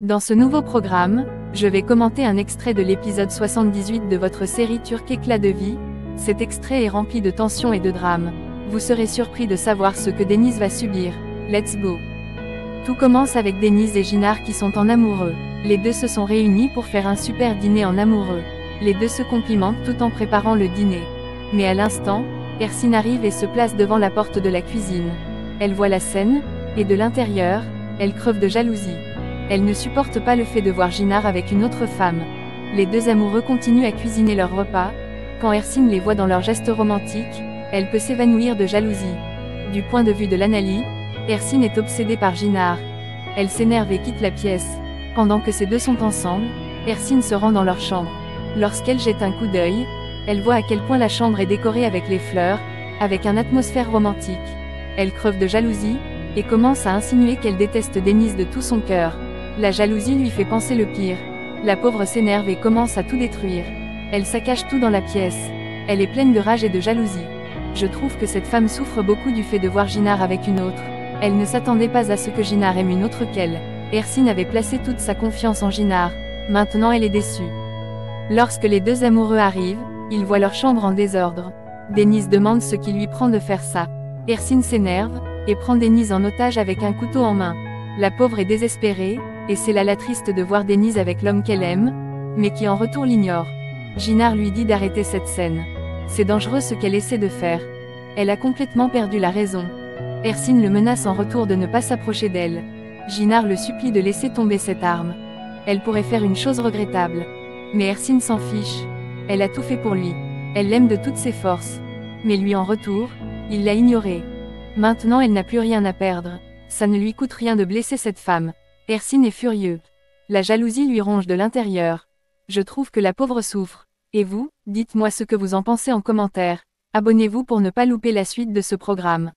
Dans ce nouveau programme, je vais commenter un extrait de l'épisode 78 de votre série turque Éclat de vie. Cet extrait est rempli de tension et de drame. Vous serez surpris de savoir ce que Deniz va subir. Let's go! Tout commence avec Deniz et Jinar qui sont en amoureux. Les deux se sont réunis pour faire un super dîner en amoureux. Les deux se complimentent tout en préparant le dîner. Mais à l'instant, Ersin arrive et se place devant la porte de la cuisine. Elle voit la scène, et de l'intérieur, elle creve de jalousie. Elle ne supporte pas le fait de voir Jinar avec une autre femme. Les deux amoureux continuent à cuisiner leur repas. Quand Ersin les voit dans leurs gestes romantiques, elle peut s'évanouir de jalousie. Du point de vue de l'analyse, Ersin est obsédée par Jinar. Elle s'énerve et quitte la pièce. Pendant que ces deux sont ensemble, Ersin se rend dans leur chambre. Lorsqu'elle jette un coup d'œil, elle voit à quel point la chambre est décorée avec les fleurs, avec une atmosphère romantique. Elle creve de jalousie, et commence à insinuer qu'elle déteste Deniz de tout son cœur. La jalousie lui fait penser le pire. La pauvre s'énerve et commence à tout détruire. Elle saccage tout dans la pièce. Elle est pleine de rage et de jalousie. Je trouve que cette femme souffre beaucoup du fait de voir Jinar avec une autre. Elle ne s'attendait pas à ce que Jinar aime une autre qu'elle. Ersin avait placé toute sa confiance en Jinar. Maintenant elle est déçue. Lorsque les deux amoureux arrivent, ils voient leur chambre en désordre. Deniz demande ce qui lui prend de faire ça. Ersin s'énerve, et prend Deniz en otage avec un couteau en main. La pauvre est désespérée, et c'est là la triste de voir Deniz avec l'homme qu'elle aime, mais qui en retour l'ignore. Jinar lui dit d'arrêter cette scène. C'est dangereux ce qu'elle essaie de faire. Elle a complètement perdu la raison. Ersin le menace en retour de ne pas s'approcher d'elle. Jinar le supplie de laisser tomber cette arme. Elle pourrait faire une chose regrettable. Mais Ersin s'en fiche. Elle a tout fait pour lui. Elle l'aime de toutes ses forces. Mais lui en retour, il l'a ignorée. Maintenant elle n'a plus rien à perdre. Ça ne lui coûte rien de blesser cette femme. Ersin est furieux. La jalousie lui ronge de l'intérieur. Je trouve que la pauvre souffre. Et vous, dites-moi ce que vous en pensez en commentaire. Abonnez-vous pour ne pas louper la suite de ce programme.